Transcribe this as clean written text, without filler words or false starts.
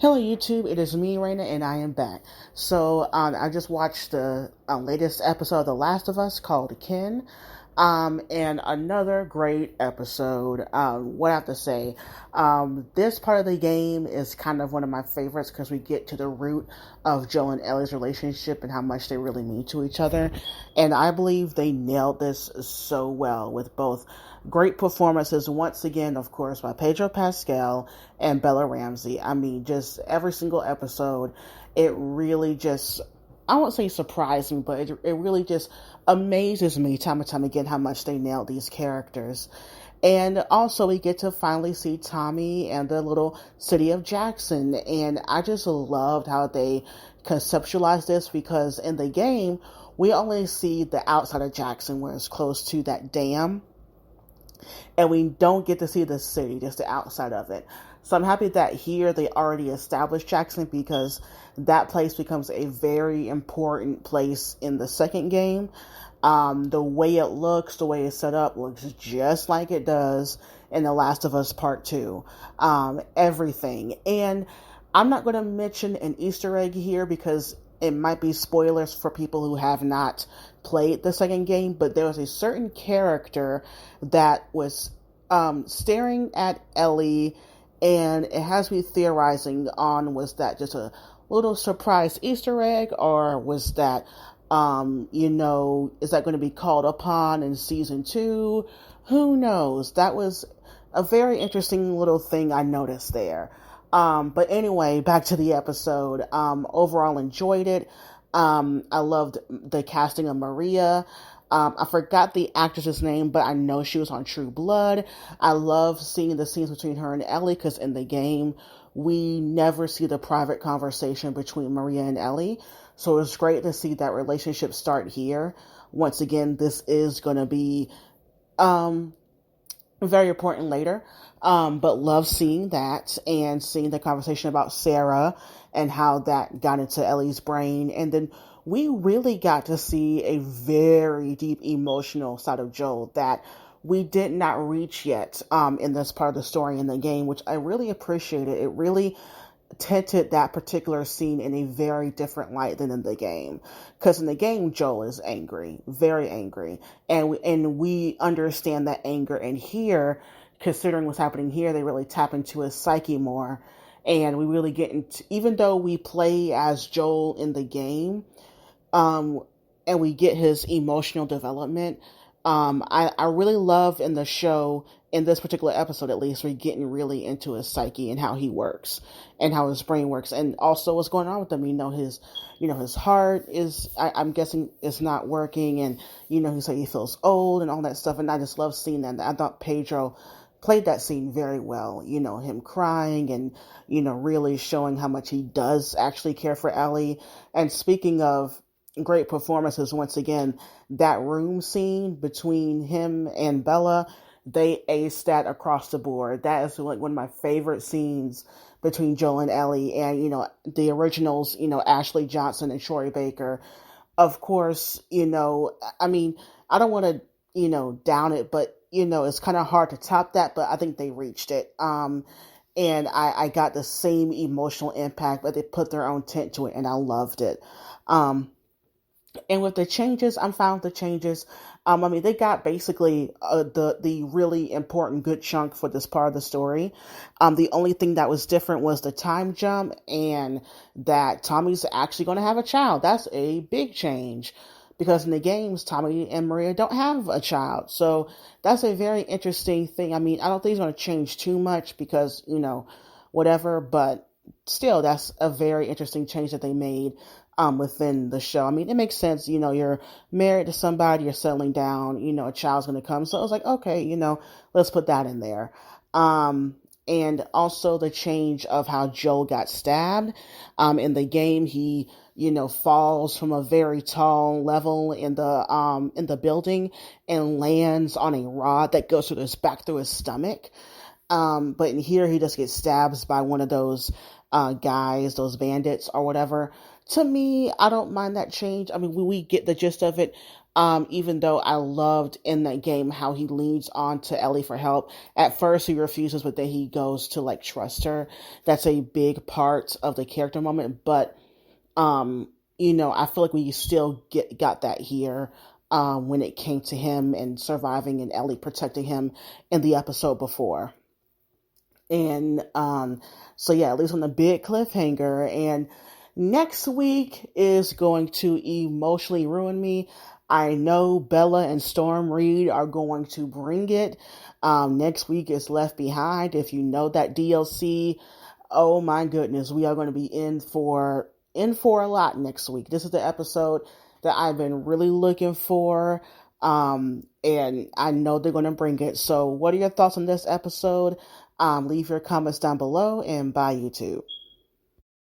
Hello YouTube, it is me, Raina, and I am back. I just watched the latest episode of The Last of Us called Kin, and another great episode. What I have to say, this part of the game is kind of one of my favorites because we get to the root of Joel and Ellie's relationship and how much they really mean to each other. And I believe they nailed this so well with both great performances once again, of course, by Pedro Pascal and Bella Ramsey. I mean, just every single episode, it really just, I won't say surprised me, but it really just amazes me time and time again how much they nailed these characters. And also, we get to finally see Tommy and the little city of Jackson. And I just loved how they conceptualized this because in the game, we only see the outside of Jackson where it's close to that dam, and we don't get to see the city, just the outside of it. So I'm happy that here they already established Jackson because that place becomes a very important place in the second game. The way it looks, the way it's set up, looks just like it does in The Last of Us Part 2. Everything. And I'm not going to mention an Easter egg here because it might be spoilers for people who have not played the second game, but there was a certain character that was staring at Ellie, and it has me theorizing on, was that just a little surprise Easter egg, or was that, is that going to be called upon in season 2? Who knows? That was a very interesting little thing I noticed there. But anyway, back to the episode. Overall enjoyed it. I loved the casting of Maria. I forgot the actress's name, but I know she was on True Blood. I love seeing the scenes between her and Ellie because in the game, we never see the private conversation between Maria and Ellie. So it's great to see that relationship start here. Once again, this is going to be very important later. But love seeing that and seeing the conversation about Sarah and how that got into Ellie's brain. And then we really got to see a very deep emotional side of Joel that we did not reach yet in this part of the story in the game, which I really appreciated. It really tinted that particular scene in a very different light than in the game. Because in the game, Joel is angry, very angry. And we understand that anger. And here, considering what's happening here, they really tap into his psyche more. And we really get into, even though we play as Joel in the game, and we get his emotional development, I really love in the show, in this particular episode at least, we're getting really into his psyche and how he works and how his brain works, and also what's going on with him. His heart is, I'm guessing, is not working, and he said he feels old and all that stuff. And I just love seeing that. I thought Pedro played that scene very well. Him crying and really showing how much he does actually care for Ellie. And speaking of great performances, once again, that room scene between him and Bella, they aced that across the board. That is like one of my favorite scenes between Joel and Ellie. And the originals, Ashley Johnson and Troy Baker, of course. I mean, I don't want to down it, but it's kind of hard to top that, but I think they reached it. And I got the same emotional impact, but they put their own tint to it, and I loved it. And with the changes, I'm fine with the changes. They got basically the really important good chunk for this part of the story. The only thing that was different was the time jump and that Tommy's actually going to have a child. That's a big change because in the games, Tommy and Maria don't have a child. So that's a very interesting thing. I mean, I don't think it's going to change too much because, whatever, but still, that's a very interesting change that they made within the show. I mean, it makes sense. You're married to somebody, you're settling down, a child's going to come. So I was like, okay, let's put that in there. And also the change of how Joel got stabbed. In the game, he, falls from a very tall level in the building and lands on a rod that goes back through his stomach. But in here, he just gets stabbed by one of those guys, those bandits or whatever. To me, I don't mind that change. I mean, we get the gist of it. Even though I loved in that game how he leans on to Ellie for help. At first he refuses, but then he goes to like trust her. That's a big part of the character moment. But I feel like we still got that here when it came to him and surviving and Ellie protecting him in the episode before. And so yeah, at least on the big cliffhanger. And next week is going to emotionally ruin me. I know Bella and Storm Reed are going to bring it. Next week is Left Behind. If you know that DLC, oh my goodness, we are going to be in for a lot next week. This is the episode that I've been really looking for. And I know they're going to bring it. So what are your thoughts on this episode? Leave your comments down below, and bye YouTube.